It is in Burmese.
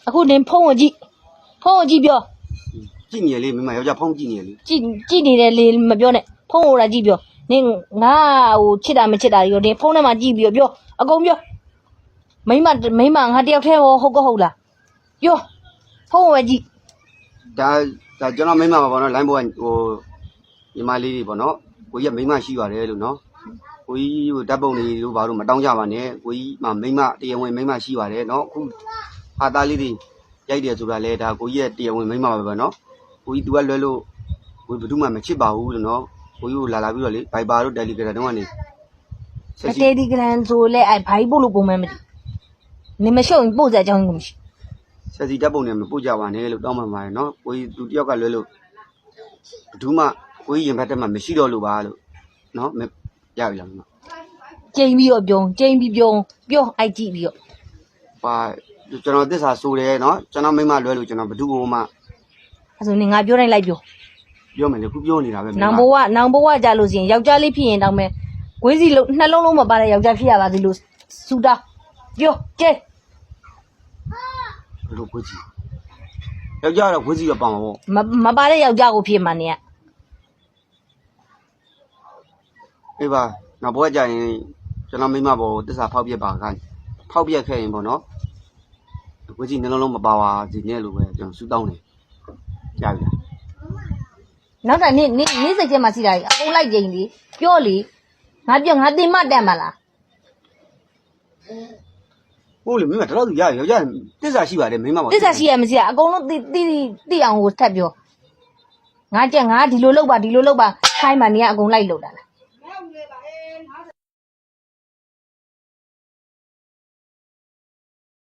အခုနင်ဖုန်းကိုကြည့်ပြော ကြည့်နေလေမိမယောက်ျားဖုန်းကြည့်နေလေ ကြည့်နေတယ်လေမပြောနဲ့ဖုန်းကိုလာကြည့်ပြောနင်ငါဟိုချစ်တာမချစ်တာရောနင်ဖုန်းထဲမှာကြည့်ပြီးပြောအကုန်ပြောမိမငါတယောက်တည်းဟုတ်လားပြောဖုန်းကိုပဲကြည့် ဒါကျွန်တော်မိမပါပေါ့နော်လိုင်းပေါ်ကဟိုညီမလေးတွေပေါ့နော်ကိုကြီးကမိမရှိပါတယ်လို့နော်ကိုကြီးဟိုဓာတ်ပုံတွေတို့ဘာလို့မတောင်းကြပါနဲ့ကိုကြီးမှမိမတရားဝင်မိမရှိပါတယ်နော်အခုဟာသားလေးတွေရိုက်တယ်ဆိုတာလေဒါကိုကြီးရဲ့တရားဝင်မိမပါပဲနော်ကိုကြီး तू ကလွဲလို့ကိုဘယ်သူမှမချစ်ပါဘူးလို့နော်ကိုကြီးကိုလာပြီးတော့လေ Viber တို့ Telegram တုန်းကနေ Telegram ဆိုလဲအဲ့ဘိုင်းပို့လို့ပုံမှန်မသိနင်မရှုံပို့စရာအကြောင်းကိုမရှိ ဆက်စီဓာတ်ပုံတွေမပို့ကြပါနဲ့လို့တောင်းပန်ပါတယ်နော်ကိုကြီး तू တယောက်ကလွဲလို့ဘယ်သူမှကိုကြီးရင်ဘတ်တက်မှမရှိတော့လို့ပါလို့နော်ရပြီလားမ ကျိန်ပြီးတော့ပြောအိုက်ကြည့်ပြီးတော့ ပါကျွန်တော်သစ္စာဆိုတယ်နော်ကျွန်တော်မိမလွဲလို့ကျွန်တော်ဘယ်သူမှ အဲ့ဆိုနေငါပြောတိုင်းလိုက်ပြော ပြောမယ်လေခုပြောနေတာပဲ နောင်ဘဝကြလို့ရှိရင်ယောက်ျားလေးဖြစ်ရင်တောင်းမယ်ဝင်းစီလုံးနှလုံးမပါတဲ့ယောက်ျားဖြစ်ရပါသေးလို့စူတာပြောကျဲ ဘယ်လိုခွေးကြီးယောက်ျားတော့ခွေးကြီးတော့ပါမှာပေါ့ မပါတဲ့ယောက်ျားကိုဖြစ်မှနေရ အေးပါနောက်ဘဝကြရင်ကျွန်တော်မိမပေါ်သစ္စာဖောက်ပြပါခိုင်းဖောက်ပြခဲ့ရင်ပေါ့နော်ခွေးကြီးနှလုံးလုံးမပါပါစီနဲ့လို့ပဲကျွန်တော်စူတောင်းတယ်ရပြီလား နောက်တာနေ့စိတ်ထဲမှာရှိတာကြီးအကုန်လိုက်ကြိန်လေပြောလေငါတင်မတက်မလား ဟုတ်လေမိမတလောက်သူရယောက်ျားသစ္စာရှိပါတယ်မိမပါ တစ္ဆာရှိရမရှိရအကုန်လုံးသိအောင်ကိုထပ်ပြောငါဒီလိုလုပ်ပါခိုင်းမှနေရအကုန်လိုက်လုပ်တာလား